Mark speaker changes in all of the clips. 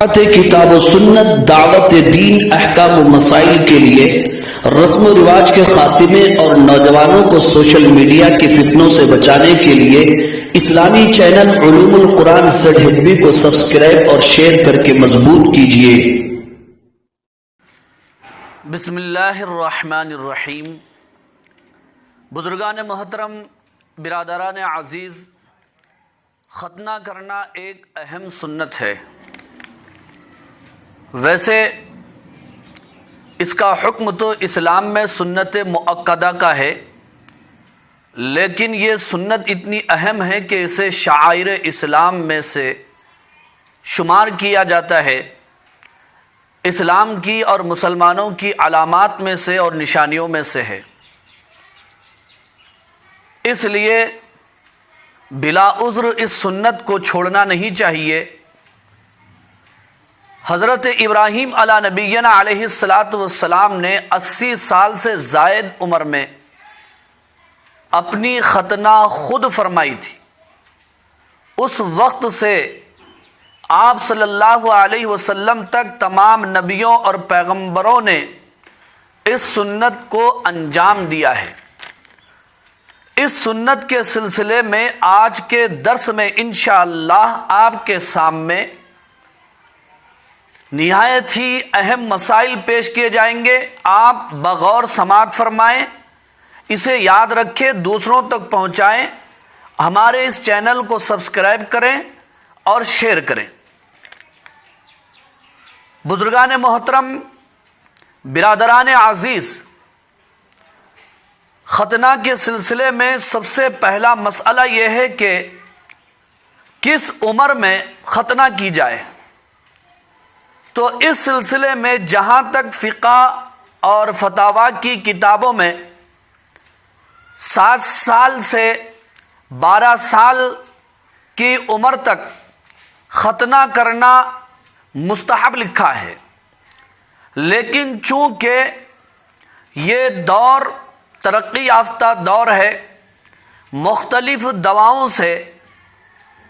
Speaker 1: کتاب و سنت دعوت دین احکام و مسائل کے لیے رسم و رواج کے خاتمے اور نوجوانوں کو سوشل میڈیا کے فتنوں سے بچانے کے لیے اسلامی چینل علوم القرآن ZHB کو سبسکرائب اور شیئر کر کے مضبوط کیجیے۔
Speaker 2: بسم اللہ الرحمن الرحیم۔ بزرگان محترم، برادران عزیز، ختنہ کرنا ایک اہم سنت ہے۔ ویسے اس کا حکم تو اسلام میں سنت مؤکدہ کا ہے، لیکن یہ سنت اتنی اہم ہے کہ اسے شعائر اسلام میں سے شمار کیا جاتا ہے، اسلام کی اور مسلمانوں کی علامات میں سے اور نشانیوں میں سے ہے۔ اس لیے بلا عذر اس سنت کو چھوڑنا نہیں چاہیے۔ حضرت ابراہیم علی نبینا علیہ السلام نے 80 سال سے زائد عمر میں اپنی ختنہ خود فرمائی تھی۔ اس وقت سے آپ صلی اللہ علیہ وسلم تک تمام نبیوں اور پیغمبروں نے اس سنت کو انجام دیا ہے۔ اس سنت کے سلسلے میں آج کے درس میں انشاءاللہ آپ کے سامنے نہایت ہی اہم مسائل پیش کیے جائیں گے۔ آپ بغور سماعت فرمائیں، اسے یاد رکھیں، دوسروں تک پہنچائیں، ہمارے اس چینل کو سبسکرائب کریں اور شیئر کریں۔ بزرگان محترم، برادران عزیز، ختنہ کے سلسلے میں سب سے پہلا مسئلہ یہ ہے کہ کس عمر میں ختنہ کی جائے۔ تو اس سلسلے میں جہاں تک فقہ اور فتاوی کی کتابوں میں 7 سال سے 12 سال کی عمر تک ختنہ کرنا مستحب لکھا ہے، لیکن چونکہ یہ دور ترقی یافتہ دور ہے، مختلف دواؤں سے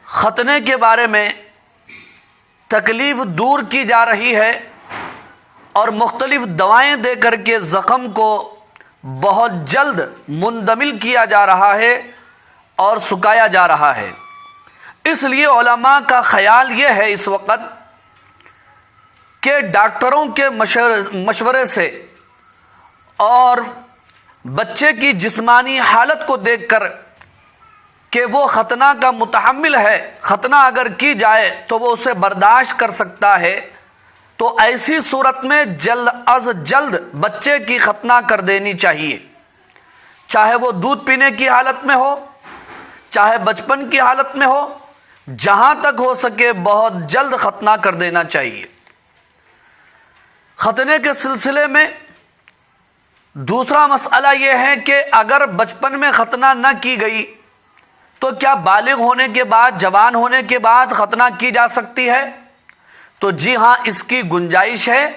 Speaker 2: ختنے کے بارے میں تکلیف دور کی جا رہی ہے اور مختلف دوائیں دے کر کے زخم کو بہت جلد مندمل کیا جا رہا ہے اور سکایا جا رہا ہے۔ اس لیے علماء کا خیال یہ ہے اس وقت کہ ڈاکٹروں کے مشورے سے اور بچے کی جسمانی حالت کو دیکھ کر کہ وہ ختنہ کا متحمل ہے، ختنہ اگر کی جائے تو وہ اسے برداشت کر سکتا ہے، تو ایسی صورت میں جلد از جلد بچے کی ختنہ کر دینی چاہیے، چاہے وہ دودھ پینے کی حالت میں ہو، چاہے بچپن کی حالت میں ہو، جہاں تک ہو سکے بہت جلد ختنہ کر دینا چاہیے۔ ختنے کے سلسلے میں دوسرا مسئلہ یہ ہے کہ اگر بچپن میں ختنہ نہ کی گئی تو کیا بالغ ہونے کے بعد، جوان ہونے کے بعد ختنہ کی جا سکتی ہے؟ تو جی ہاں، اس کی گنجائش ہے،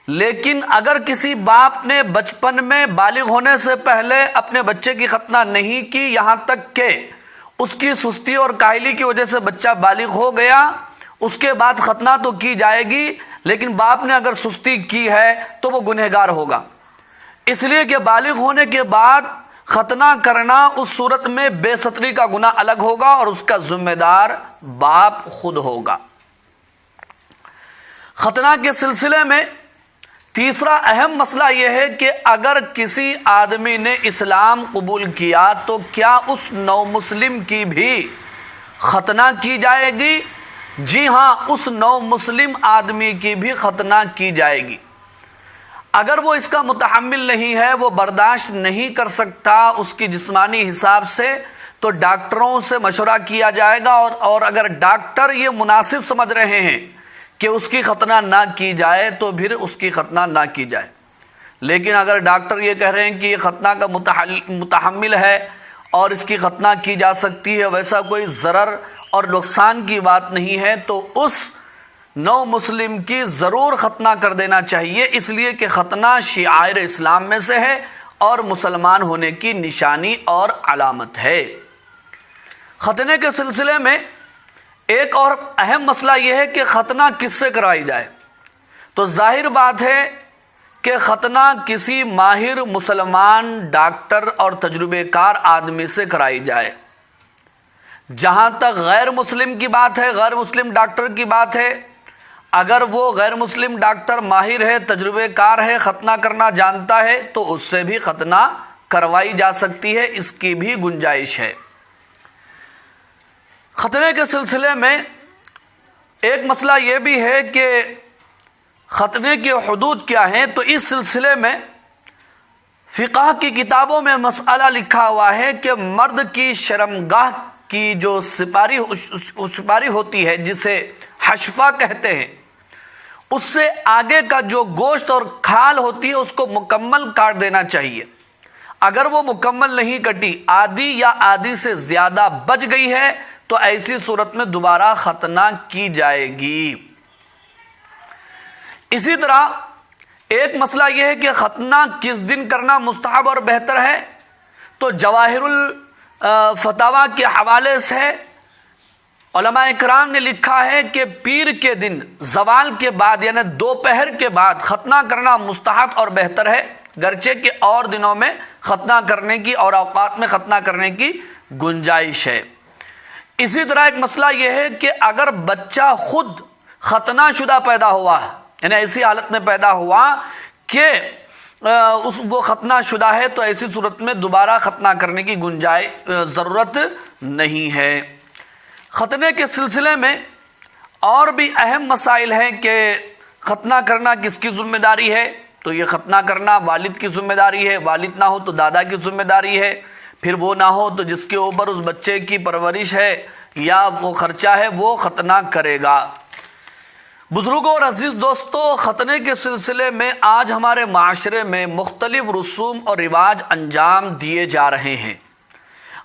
Speaker 2: لیکن اگر کسی باپ نے بچپن میں بالغ ہونے سے پہلے اپنے بچے کی ختنہ نہیں کی، یہاں تک کہ اس کی سستی اور کاہلی کی وجہ سے بچہ بالغ ہو گیا، اس کے بعد ختنہ تو کی جائے گی، لیکن باپ نے اگر سستی کی ہے تو وہ گنہگار ہوگا۔ اس لیے کہ بالغ ہونے کے بعد ختنہ کرنا اس صورت میں بے ستری کا گناہ الگ ہوگا اور اس کا ذمہ دار باپ خود ہوگا۔ ختنہ کے سلسلے میں تیسرا اہم مسئلہ یہ ہے کہ اگر کسی آدمی نے اسلام قبول کیا تو کیا اس نو مسلم کی بھی ختنہ کی جائے گی؟ جی ہاں، اس نو مسلم آدمی کی بھی ختنہ کی جائے گی۔ اگر وہ اس کا متحمل نہیں ہے، وہ برداشت نہیں کر سکتا اس کی جسمانی حساب سے، تو ڈاکٹروں سے مشورہ کیا جائے گا، اور اگر ڈاکٹر یہ مناسب سمجھ رہے ہیں کہ اس کی ختنہ نہ کی جائے تو پھر اس کی ختنہ نہ کی جائے۔ لیکن اگر ڈاکٹر یہ کہہ رہے ہیں کہ یہ ختنہ کا متحمل ہے اور اس کی ختنہ کی جا سکتی ہے، ویسا کوئی ضرر اور نقصان کی بات نہیں ہے، تو اس نو مسلم کی ضرور ختنہ کر دینا چاہیے، اس لیے کہ ختنہ شعائر اسلام میں سے ہے اور مسلمان ہونے کی نشانی اور علامت ہے۔ ختنے کے سلسلے میں ایک اور اہم مسئلہ یہ ہے کہ ختنہ کس سے کرائی جائے. تو ظاہر بات ہے کہ ختنہ کسی ماہر مسلمان ڈاکٹر اور تجربے کار آدمی سے کرائی جائے. جہاں تک غیر مسلم کی بات ہے، غیر مسلم ڈاکٹر کی بات ہے، اگر وہ غیر مسلم ڈاکٹر ماہر ہے، تجربے کار ہے، ختنہ کرنا جانتا ہے تو اس سے بھی ختنہ کروائی جا سکتی ہے، اس کی بھی گنجائش ہے. ختنے کے سلسلے میں ایک مسئلہ یہ بھی ہے کہ ختنے کے حدود کیا ہیں. تو اس سلسلے میں فقہ کی کتابوں میں مسئلہ لکھا ہوا ہے کہ مرد کی شرمگاہ کی جو سپاری ہوتی ہے، جسے حشفہ کہتے ہیں، اس سے آگے کا جو گوشت اور کھال ہوتی ہے اس کو مکمل کاٹ دینا چاہیے. اگر وہ مکمل نہیں کٹی، آدھی یا آدھی سے زیادہ بچ گئی ہے تو ایسی صورت میں دوبارہ ختنہ کی جائے گی. اسی طرح ایک مسئلہ یہ ہے کہ ختنہ کس دن کرنا مستحب اور بہتر ہے. تو جواہر الفتاوی کے حوالے سے علماء کرام نے لکھا ہے کہ پیر کے دن زوال کے بعد یعنی دوپہر کے بعد ختنہ کرنا مستحب اور بہتر ہے، گرچہ کہ اور دنوں میں ختنہ کرنے کی اور اوقات میں ختنہ کرنے کی گنجائش ہے. اسی طرح ایک مسئلہ یہ ہے کہ اگر بچہ خود ختنہ شدہ پیدا ہوا ہے، یعنی ایسی حالت میں پیدا ہوا کہ وہ ختنہ شدہ ہے، تو ایسی صورت میں دوبارہ ختنہ کرنے کی ضرورت نہیں ہے. ختنے کے سلسلے میں اور بھی اہم مسائل ہیں کہ ختنہ کرنا کس کی ذمہ داری ہے. تو یہ ختنہ کرنا والد کی ذمہ داری ہے، والد نہ ہو تو دادا کی ذمہ داری ہے، پھر وہ نہ ہو تو جس کے اوپر اس بچے کی پرورش ہے یا وہ خرچہ ہے وہ ختنہ کرے گا. بزرگوں اور عزیز دوستو، ختنے کے سلسلے میں آج ہمارے معاشرے میں مختلف رسوم اور رواج انجام دیے جا رہے ہیں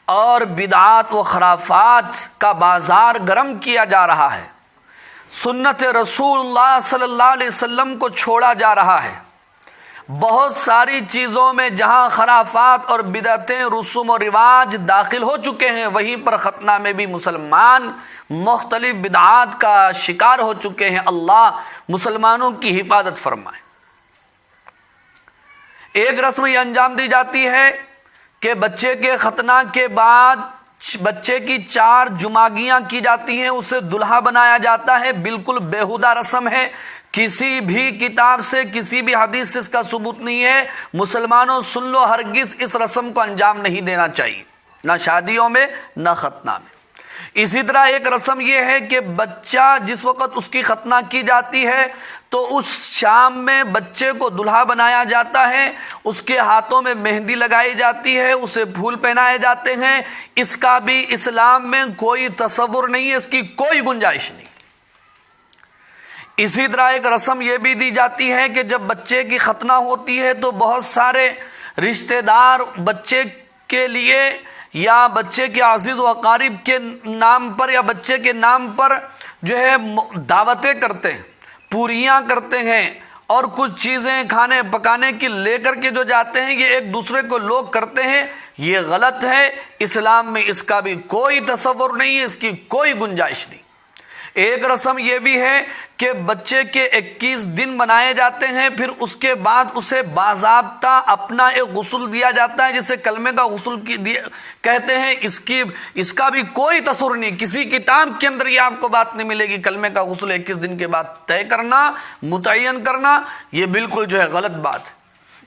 Speaker 2: اور بدعات و خرافات کا بازار گرم کیا جا رہا ہے. سنت رسول اللہ صلی اللہ علیہ وسلم کو چھوڑا جا رہا ہے. بہت ساری چیزوں میں جہاں خرافات اور بدعتیں، رسوم و رواج داخل ہو چکے ہیں، وہیں پر ختنہ میں بھی مسلمان مختلف بدعات کا شکار ہو چکے ہیں. اللہ مسلمانوں کی حفاظت فرمائے. ایک رسم یہ انجام دی جاتی ہے کہ بچے کے ختنہ کے بعد بچے کی 4 جماگیاں کی جاتی ہیں، اسے دلہا بنایا جاتا ہے. بالکل بیہودہ رسم ہے، کسی بھی کتاب سے کسی بھی حدیث سے اس کا ثبوت نہیں ہے. مسلمانوں سن لو، ہرگز اس رسم کو انجام نہیں دینا چاہیے، نہ شادیوں میں نہ ختنہ میں. اسی طرح ایک رسم یہ ہے کہ بچہ جس وقت اس کی ختنہ کی جاتی ہے تو اس شام میں بچے کو دلہا بنایا جاتا ہے، اس کے ہاتھوں میں مہندی لگائی جاتی ہے، اسے پھول پہنائے جاتے ہیں. اس کا بھی اسلام میں کوئی تصور نہیں ہے، اس کی کوئی گنجائش نہیں. اسی طرح ایک رسم یہ بھی دی جاتی ہے کہ جب بچے کی ختنہ ہوتی ہے تو بہت سارے رشتہ دار بچے کے لیے یا بچے کے عزیز و اقارب کے نام پر یا بچے کے نام پر جو ہے دعوتیں کرتے ہیں، پوریاں کرتے ہیں اور کچھ چیزیں کھانے پکانے کی لے کر کے جو جاتے ہیں، یہ ایک دوسرے کو لوگ کرتے ہیں. یہ غلط ہے. اسلام میں اس کا بھی کوئی تصور نہیں ہے، اس کی کوئی گنجائش نہیں. ایک رسم یہ بھی ہے کہ بچے کے 21 دن منائے جاتے ہیں، پھر اس کے بعد اسے باضابطہ اپنا ایک غسل دیا جاتا ہے جسے کلمے کا غسل کہتے ہیں. اس کا بھی کوئی تصور نہیں، کسی کتاب کے اندر یہ آپ کو بات نہیں ملے گی. کلمے کا غسل 21 دن کے بعد طے کرنا، متعین کرنا، یہ بالکل جو ہے غلط بات ہے.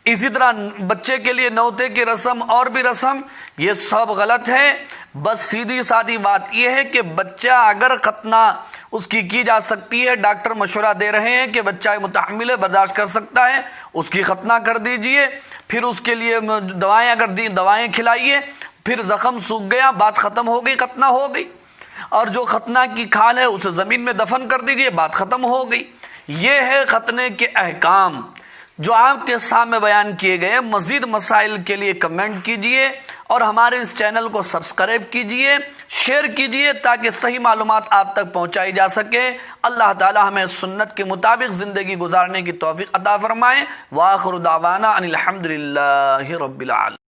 Speaker 2: اسی طرح بچے کے لیے نوتے کی رسم اور بھی رسم، یہ سب غلط ہے. بس سیدھی سادی بات یہ ہے کہ بچہ اگر ختنہ اس کی جا سکتی ہے، ڈاکٹر مشورہ دے رہے ہیں کہ بچہ متحمل ہے، برداشت کر سکتا ہے، اس کی ختنہ کر دیجئے. پھر اس کے لیے دوائیں اگر دی، دوائیں کھلائیے. پھر زخم سوکھ گیا، بات ختم ہو گئی، ختنہ ہو گئی. اور جو ختنہ کی کھال ہے اسے زمین میں دفن کر دیجئے، بات ختم ہو گئی. یہ ہے ختنے کے احکام جو آپ کے سامنے بیان کیے گئے. مزید مسائل کے لیے کمنٹ کیجئے اور ہمارے اس چینل کو سبسکرائب کیجئے، شیئر کیجئے تاکہ صحیح معلومات آپ تک پہنچائی جا سکے. اللہ تعالی ہمیں سنت کے مطابق زندگی گزارنے کی توفیق عطا فرمائے. وآخر دعوانا ان الحمدللہ رب العالمین.